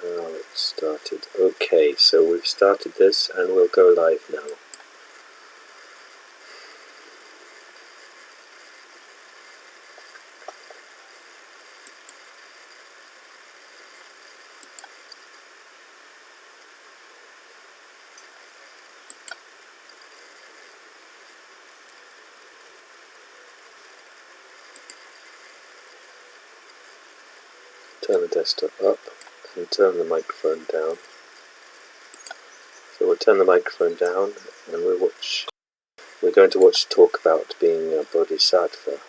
Now it's started. Okay, so we've started this and we'll go live now. Turn the desktop up and turn the microphone down. So we'll turn the microphone down and we're going to watch talk about being a bodhisattva.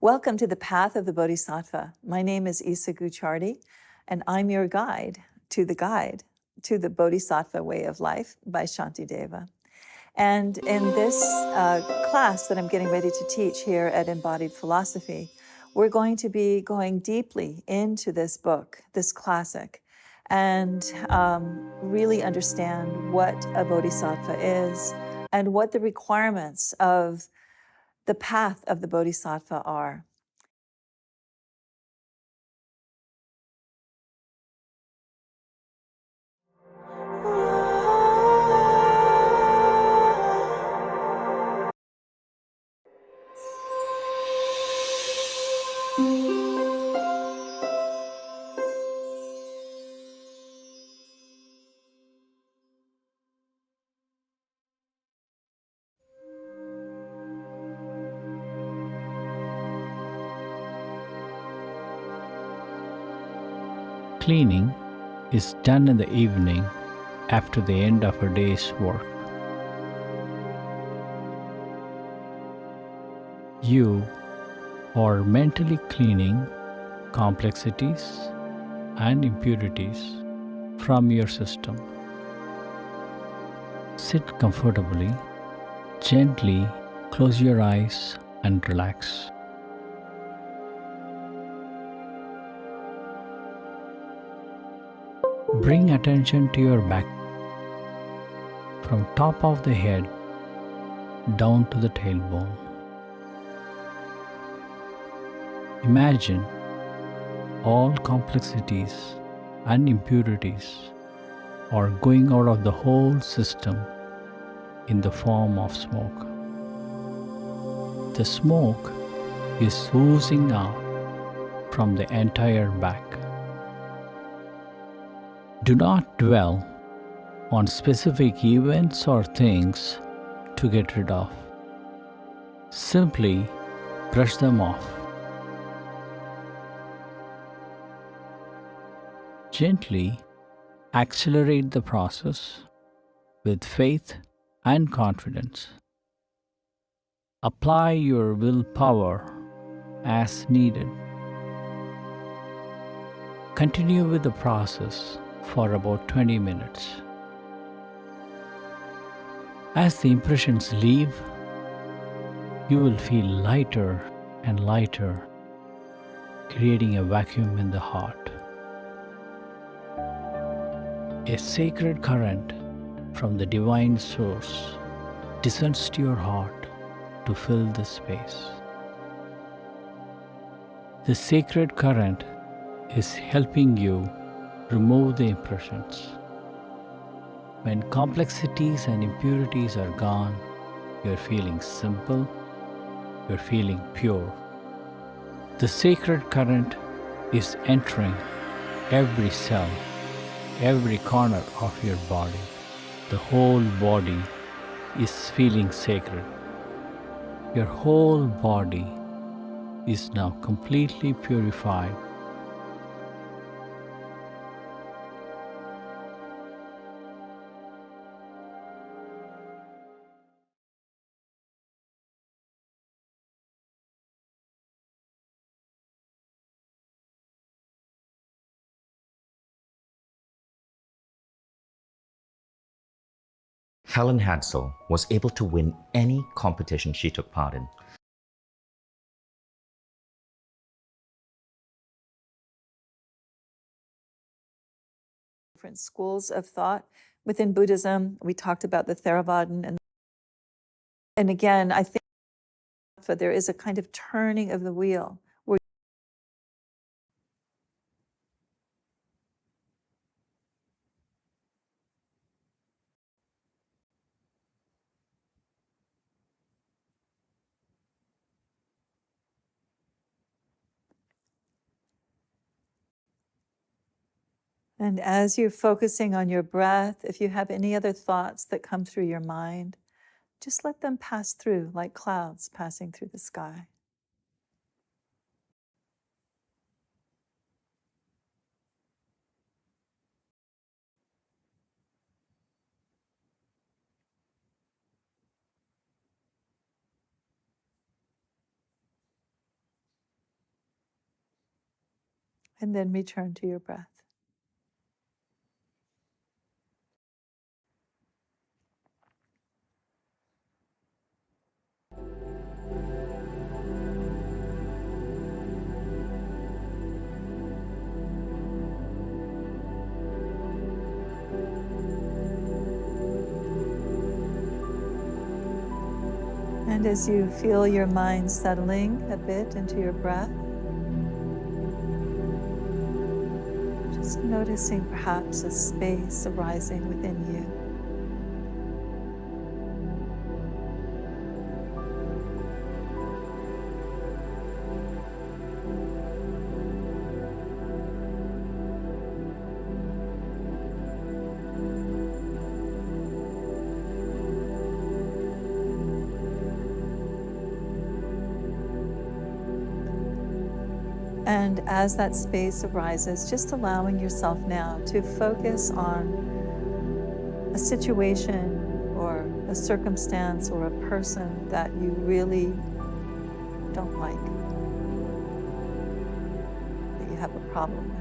Welcome to the Path of the Bodhisattva. My name is Isa Gucciardi, and I'm your guide to the Bodhisattva Way of Life by Shantideva. And in this class that I'm getting ready to teach here at Embodied Philosophy, we're going to be going deeply into this book, this classic, and really understand what a bodhisattva is and what the requirements of the path of the bodhisattva are. Cleaning is done in the evening after the end of a day's work. You are mentally cleaning complexities and impurities from your system. Sit comfortably, gently close your eyes and relax. Bring attention to your back, from top of the head down to the tailbone. Imagine all complexities and impurities are going out of the whole system in the form of smoke. The smoke is oozing out from the entire back. Do not dwell on specific events or things to get rid of. Simply brush them off. Gently accelerate the process with faith and confidence. Apply your willpower as needed. Continue with the process for about 20 minutes. As the impressions leave, you will feel lighter and lighter, creating a vacuum in the heart. A sacred current from the divine source descends to your heart to fill the space. The sacred current is helping you remove the impressions. When complexities and impurities are gone, you're feeling simple, you're feeling pure. The sacred current is entering every cell, every corner of your body. The whole body is feeling sacred. Your whole body is now completely purified. Helen Hansel was able to win any competition she took part in. Different schools of thought within Buddhism. We talked about the Theravadan, and again, I think there is a kind of turning of the wheel. And as you're focusing on your breath, if you have any other thoughts that come through your mind, just let them pass through like clouds passing through the sky. And then return to your breath. And as you feel your mind settling a bit into your breath, just noticing perhaps a space arising within you. And as that space arises, just allowing yourself now to focus on a situation or a circumstance or a person that you really don't like, that you have a problem with.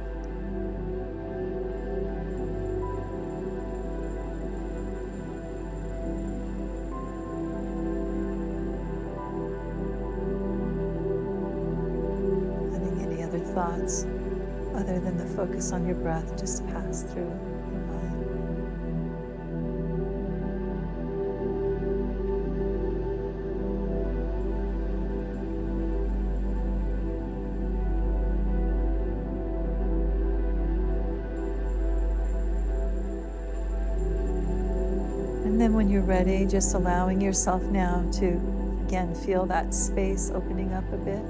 Thoughts other than the focus on your breath just pass through your mind. And then when you're ready, just allowing yourself now to again feel that space opening up a bit.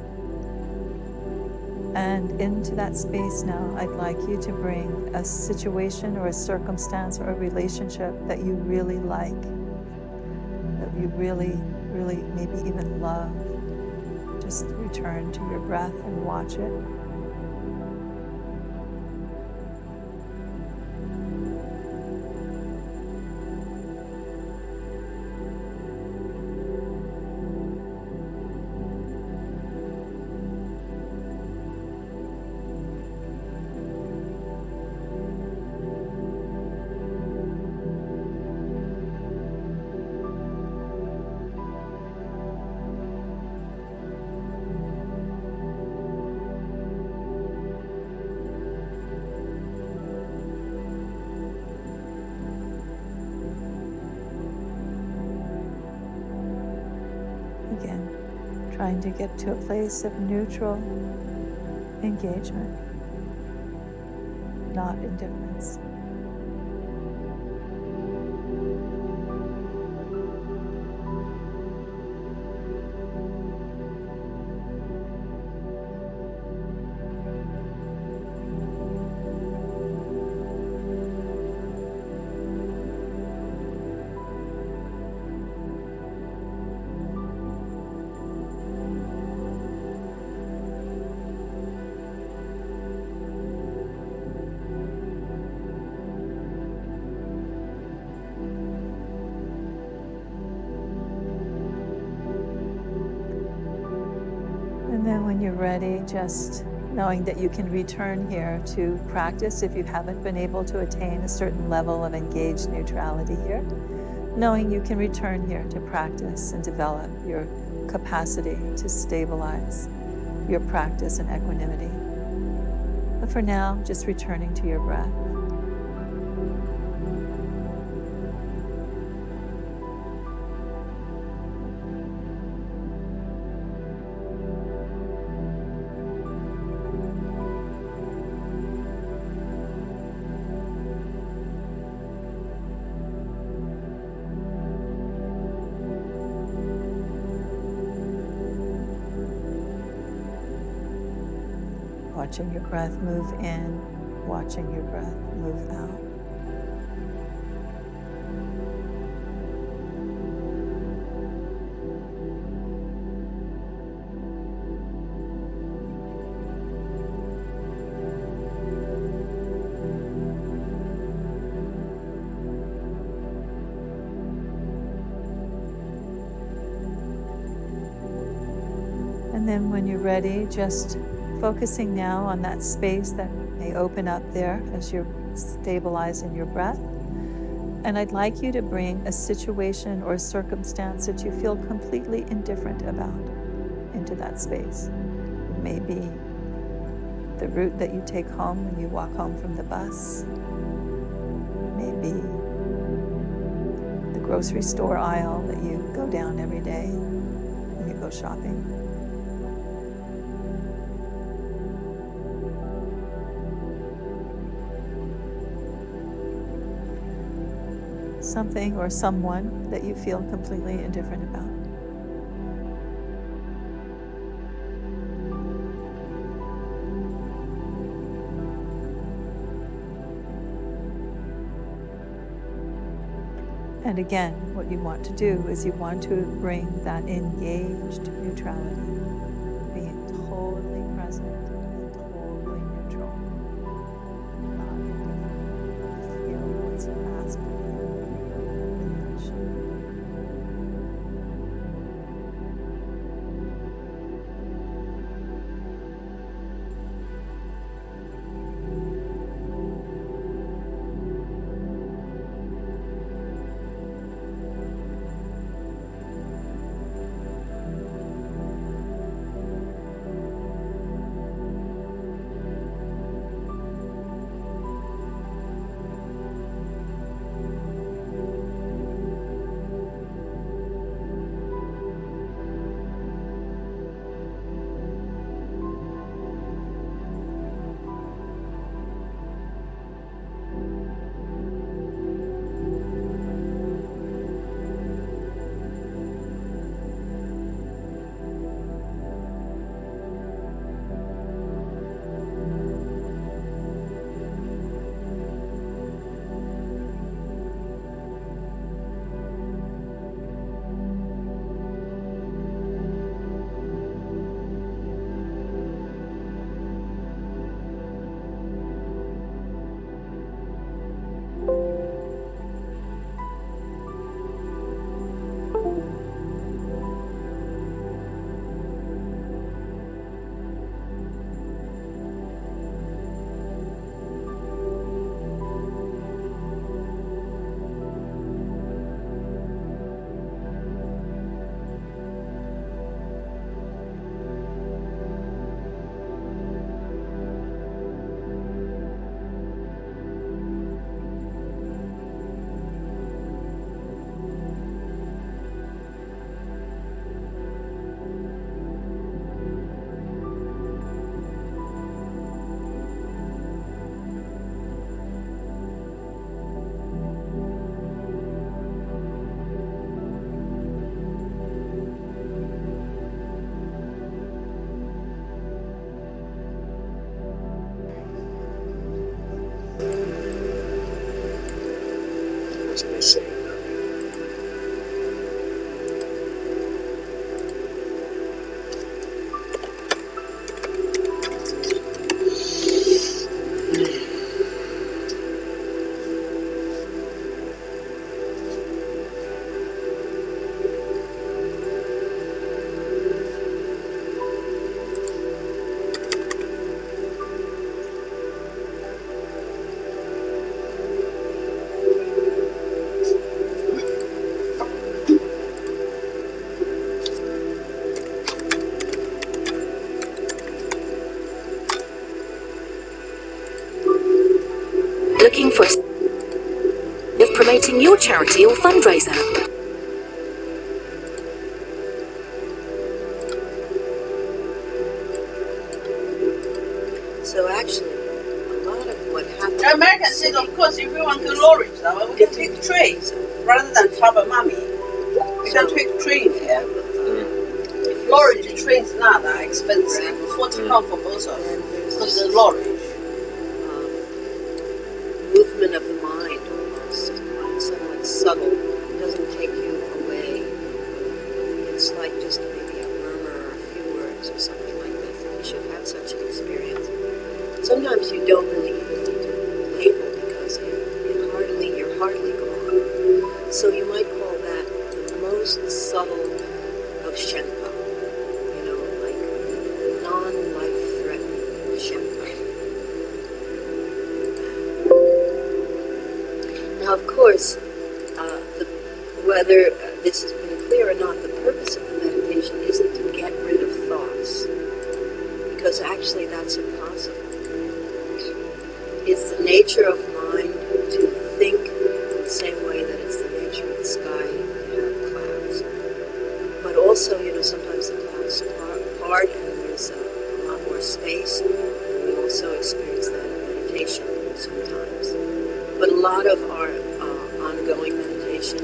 And into that space now, I'd like you to bring a situation or a circumstance or a relationship that you really like, that you really, really maybe even love. Just return to your breath and watch it. Again, trying to get to a place of neutral engagement, not indifference. And then when you're ready, just knowing that you can return here to practice if you haven't been able to attain a certain level of engaged neutrality here, knowing you can return here to practice and develop your capacity to stabilize your practice and equanimity. But for now, just returning to your breath. Watching your breath move in, watching your breath move out. And then when you're ready, just focusing now on that space that may open up there as you're stabilizing your breath. And I'd like you to bring a situation or a circumstance that you feel completely indifferent about into that space. It may be the route that you take home when you walk home from the bus. Maybe the grocery store aisle that you go down every day when you go shopping. Something or someone that you feel completely indifferent about. And again, what you want to do is you want to bring that engaged neutrality, being totally present and totally neutral, not indifferent. Feel what's asked of you. What's missing? Looking for of promoting your charity or fundraiser. So actually, a lot of what happened... The Americans said, of course, if we want to lower it down, we can take trees rather than cover money. We can take trees here. If Lorry, the train's not that expensive. 40 pounds for both of them. Because the lorry. Movement of the mind almost, somewhat subtle. It doesn't take you away. It's like just maybe a murmur or a few words or something like this. And you should have such an experience. Sometimes you don't really even need to label because you're hardly gone. So you might call that the most subtle of Shenpa. You know, like non-life-threatening Shenpa. Now, of course, whether this has been clear or not, the purpose of the meditation isn't to get rid of thoughts, because actually that's impossible. It's the nature of mind to think in the same way that it's the nature of the sky to have clouds. But also, sometimes the clouds part and there's a lot more space, and we also experience that in meditation sometimes. But a lot of our ongoing meditation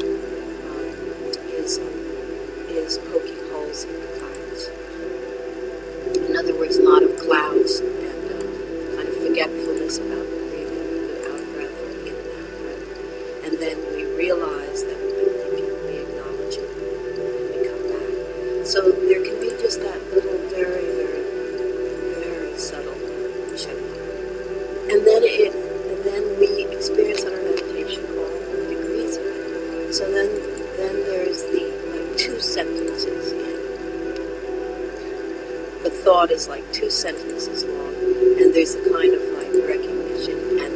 is poking holes in the clouds. In other words, a lot of clouds and kind of forgetfulness about breathing, the out breath or the in and out breath. And then we realize that we've been thinking, we acknowledge it, and we come back. So there can be just that little very, very, very subtle check. And then we experience in our meditation all the degrees of it. So then there's the two sentences in. The thought is like two sentences long, and there's a kind of like recognition. And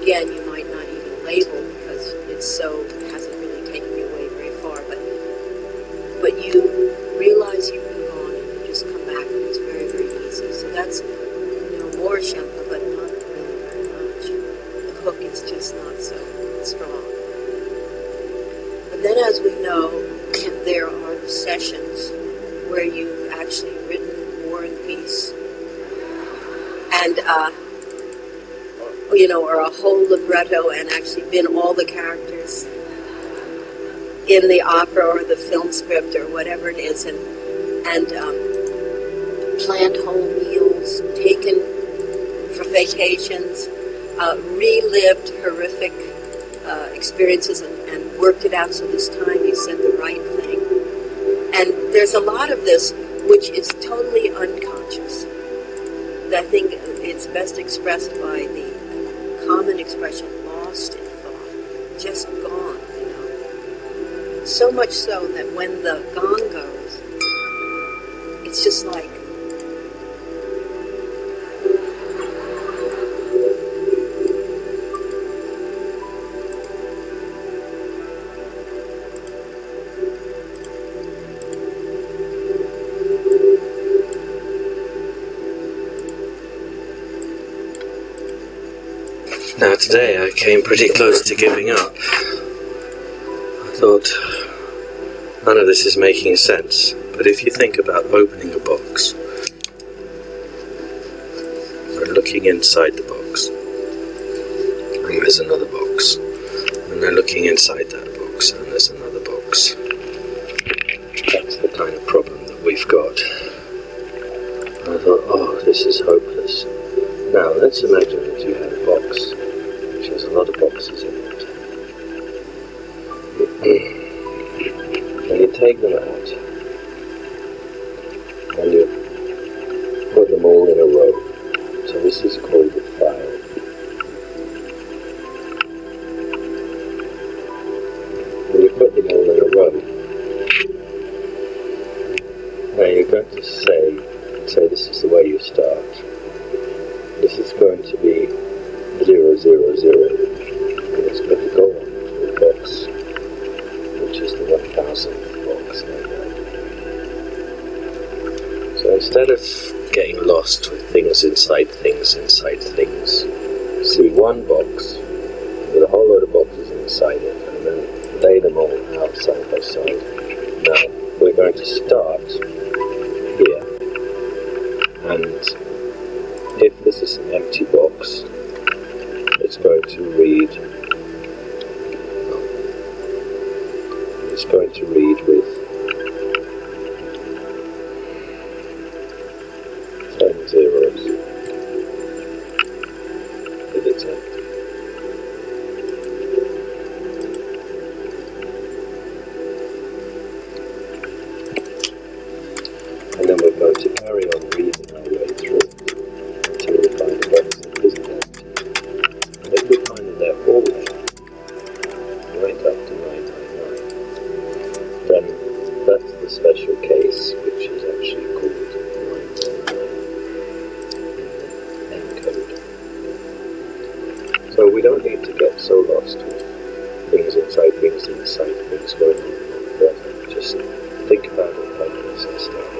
again, you might not even label because hasn't really taken you away very far. But you realize you've been gone, and you just come back, and it's very, very easy. So that's more Shenpa, but not really very much. The hook is just not so strong. But then, as we know, there are sessions where you've actually written War and Peace, and or a whole libretto, and actually been all the characters in the opera or the film script or whatever it is, and planned whole meals, taken for vacations, relived horrific experiences and worked it out so this time you said the right thing. And there's a lot of this which is totally unconscious. I think it's best expressed by the common expression lost in thought, just gone, So much so that when the gong goes, it's just like Now today I came pretty close to giving up. I thought, none of this is making sense, but if you think about opening a box, or looking inside the box, and there's another box, and then looking inside that box, and there's another box. That's the kind of problem that we've got. And I thought, this is hopeless. Now let's imagine that you have a box which has a lot of boxes in it. And you take them out and you put them all in a row. So this is called a file. And you put them all in a row. Now you're going to say this is the way you start. This is going to be 0, 0, 0. And it's going to go on to a box, which is the 1000th box like that. So instead of getting lost with things inside things, see one box with a whole load of boxes inside it, and then lay them all out side by side. Now we're going to start here, and if this is an empty box, it's going to read with And then we're going to carry on reading our way through until we find a box that isn't empty. And if we find that they're all empty, right up to 999, then that's the special case, which is actually called 999 in the encode. So we don't need to get so lost with things inside things going on forever. Just think about it like this and start.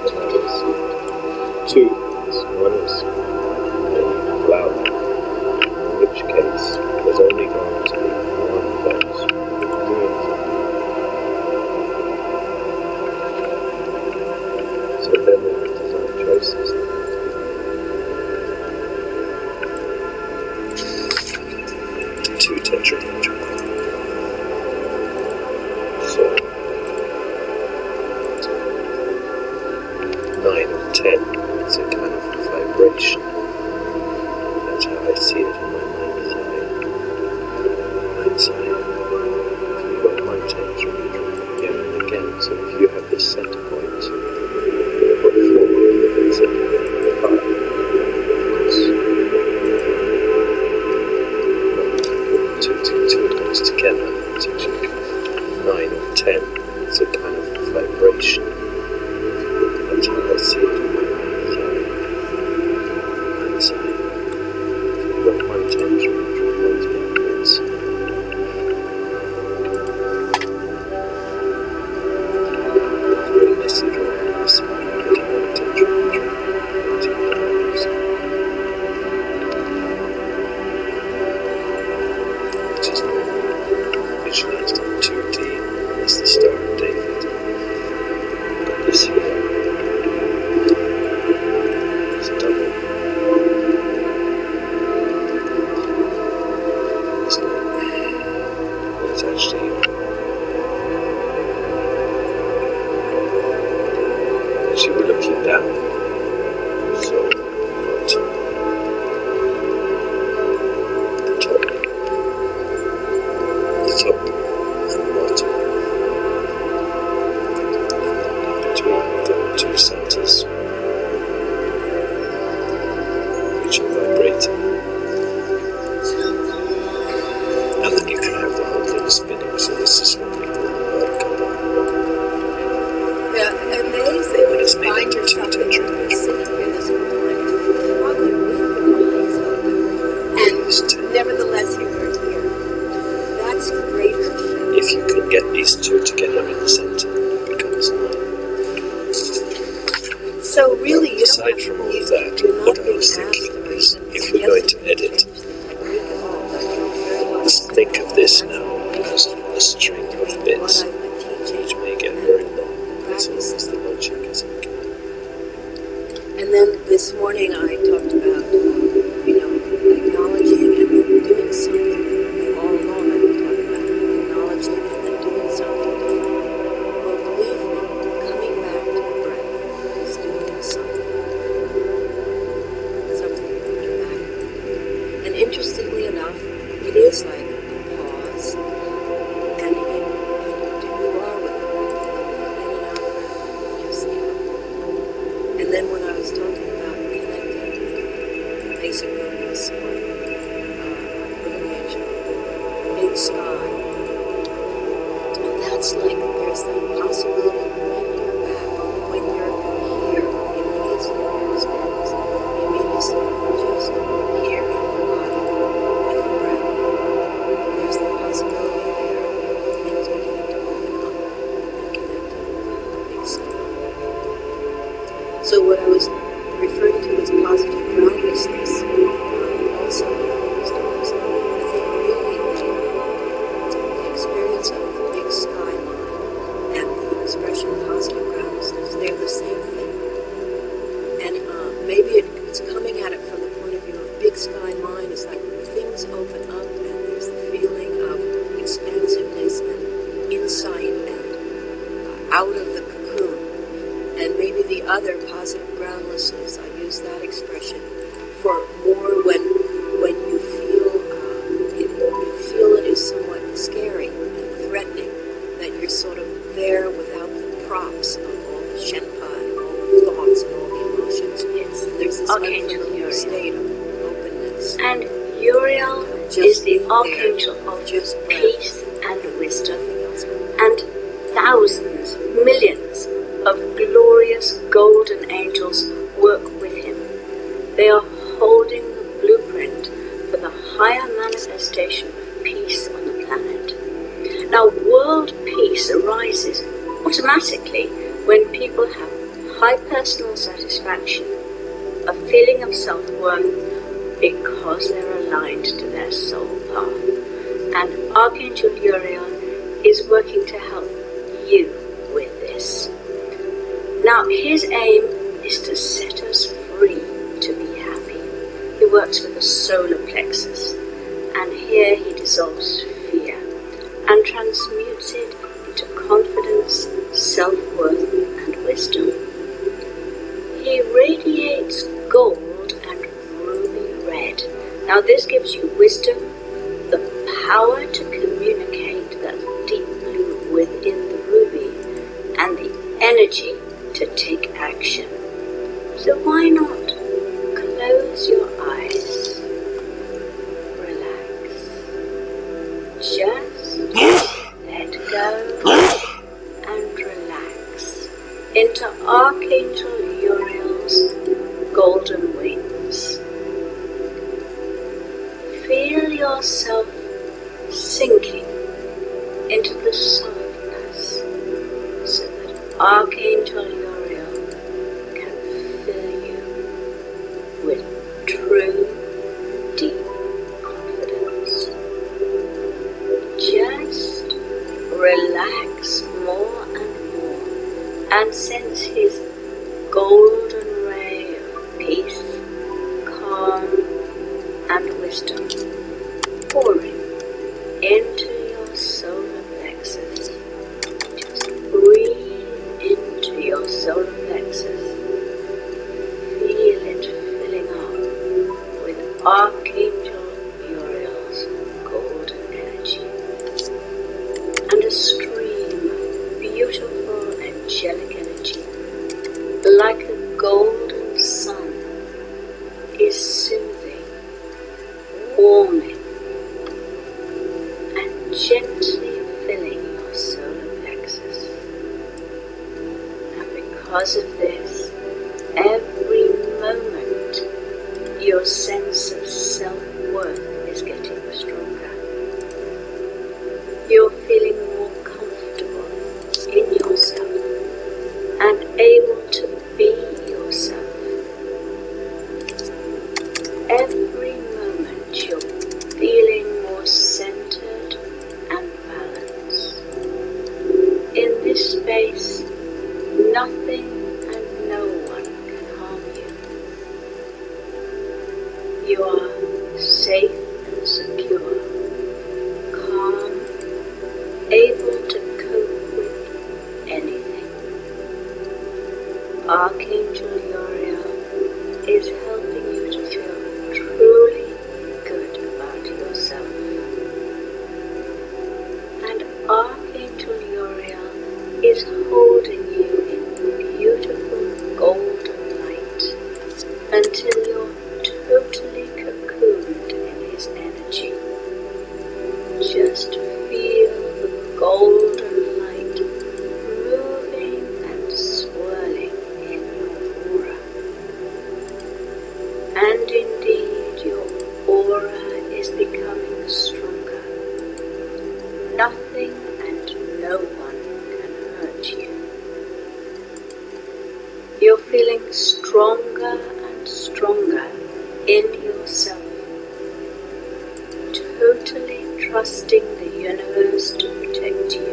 Now there's two things. One is a flower, in which case there's only going to be one box doing something. So then we have design choices. Two tetrahedral. So 9 of 10 is a kind of vibration. That's how I see it in my mind's eye. You've got one tetrahedral again and again. So if you have this center point, put forward, it's a part. Two of those together to make 9 of 10. It's a kind of vibration. That's how I see it in my mind's eye. You've got one tetrahedral points backwards. Very messy drawing this one. Looking at a tetrahedral. Which is visualized in 2D as the Star of David. But this here is double. Isn't it? Well, it's actually we're looking down. So what? Top and bottom, between the two centers, which are vibrating, and then you can have the whole thing spinning. So this is what we call the Merkaba. Yeah, amazing. When it's made Find into two yourself tetrahedral. sitting here this whole time, probably with your eyes open, and nevertheless you weren't here. That's greater. If you can get these two together in the center, it becomes 9. So really, you Aside don't from have all to, of that, what I was thinking is, if we're going to edit, let's think of this now as a string of bits, which may get very long, as long as the logic is okay. And then this morning I talked about, acknowledging and then doing something. All along I've been talking about acknowledging and then doing something different. Well, believe me, coming back to the breath is doing something. Something dramatic. And interestingly enough, it is like a pause, and you are with it, in and out of breath, just here. And then when I was talking about connecting basic purpose or lineage, big sky, and that's like there's that possibility when you're back, when you're here, immediately in your experience, immediately just here in your body with the breath. There's the possibility there of things beginning to open up and connect to the big sky. So what I was referring to as positive groundlessness also belongs to us. I think really the experience of the big sky line and the expression positive groundlessness, they're the same thing. And maybe it's coming at it from the point of view of big sky mind. It's like things open up and there's the feeling of expansiveness and insight and out of the cocoon. And maybe the other positive groundlessness, I use that expression for more when you feel it is somewhat scary and threatening, that you're sort of there without the props of all the Archangel Uriel. State of openness. And Uriel is the Archangel of Just breath. peace and wisdom. And thousands, millions of glorious golden angels work with him. They are holding the blueprint for the higher manifestation of peace on the planet. Now, world peace arises automatically when people have high personal satisfaction, a feeling of self-worth because they're aligned to their soul path. And Archangel Uriel is working to help you with this. Now, his aim is to set us free to be happy. He works with the solar plexus, and here he dissolves fear and transmutes it into confidence, self-worth, and wisdom. He radiates gold and ruby red. Now, this gives you wisdom, the power to communicate that deep blue within the ruby, and the energy to take action. So why not close your eyes, relax, just let go and relax into Archangel Uriel's golden wings. Feel yourself sinking into the softness so that Archangel Uriel can fill you with true, deep confidence. Just relax more and more and sense his golden ray of peace, calm, and wisdom pouring into your solar plexus. Just breathe into your solar plexus. Feel it filling up with Archangel Uriel's golden energy. And a stream of beautiful angelic energy, like a golden sun, is soothing, warming, and gently filling your solar plexus. And because of this, every moment your sense of self-worth is getting stronger. You're feeling more comfortable in yourself and able to be yourself. Every moment you're feeling more centered and balanced. In this space, nothing and no one can harm you. You are safe and secure, calm, able to cope with anything. Archangel Uriel is helping you to feel truly good about yourself. And Archangel Uriel is holding you in beautiful golden light until you're totally cocooned in his energy. Just feel the golden light moving and swirling in your aura. And indeed, your aura is becoming stronger. Nothing and no one can hurt you. You're feeling stronger and stronger in yourself, totally trusting the universe to protect you.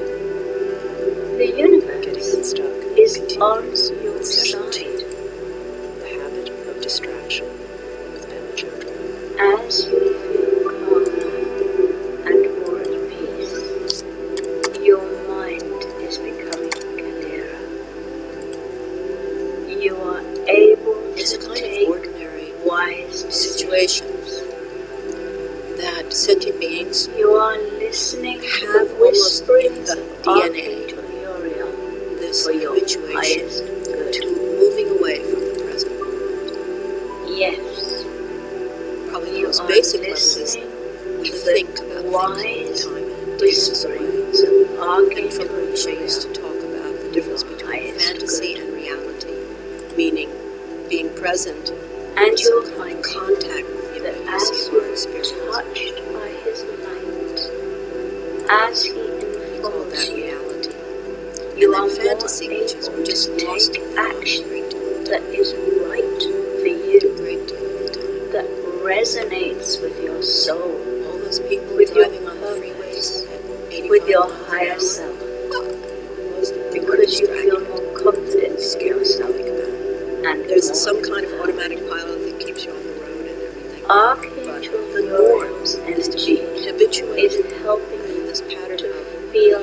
The universe is on your side. The habit of distraction with children. As you feel calmer and more at peace, your mind is becoming clearer. You are able It's a to kind of take ordinary wise situations that sentient beings You are listening to have the almost in whisperings the of DNA Archangel Uriel this for your habituation highest good. to moving away from the present moment. Yes, reduces away. brains of And from Archangel Nietzsche used to Uriel, talk about the difference between highest fantasy good. and reality, meaning being present And in you'll some kind find of contact with the that immediacy as of you're our experience. touched by his light, as he We call enfolds that you, reality. you And are then fantasy, more which is able we're just to lost take in thought a action great deal of that time. is right for A you, great deal of the time. that resonates with your soul, All those people with your driving on the freeways at 85 with your miles an higher hour, self, most of them are because you feel distracted. more confidence in Scary to yourself. think about. And There's more some kind of confident. automatic pilot that keeps you on the road and everything. Archangel But the norm Uriel's is to be energy habituated is helping in you this pattern to of feel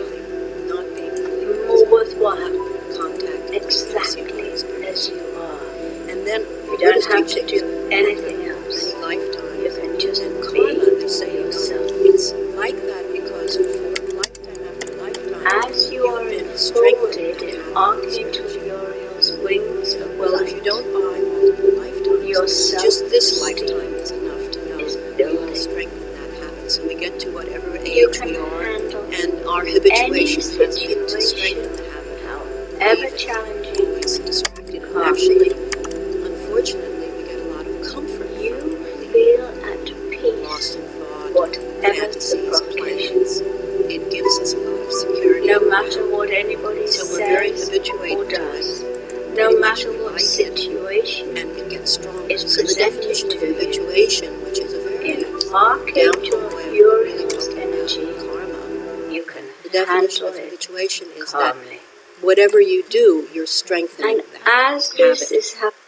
not being more worthwhile, contact exactly as you are. And then You don't have to do anything else. Many lifetimes. You can just And be karma, they say, yourself. it's like that because for lifetime after lifetime, As you are you've been strengthened enfolded in and Archangel Uriel's wings of well, light, if you don't buy multiple lifetimes, your just this self-esteem lifetime is enough to know is we will building. strengthen that habit. So we get to whatever You age can we are, handle and our habituation has been to situation, strengthen the habit. however Even challenging, always distracted. And calmly. actually, unfortunately, we get a lot of comfort You from feel at being lost peace, in thought, whatever fantasies, the provocation. plans. It gives us a lot of security. No matter what anybody So we're very says habituated or to does, it. no Pretty much matter we what like it, situation and it gets stronger. is So the presented definition of to you habituation, which is a very in down Archangel home way of really Uriel's talking energy, about karma, you can the definition handle of it habituation is that calmly. whatever you do, you're strengthening And that as this habit. is happening,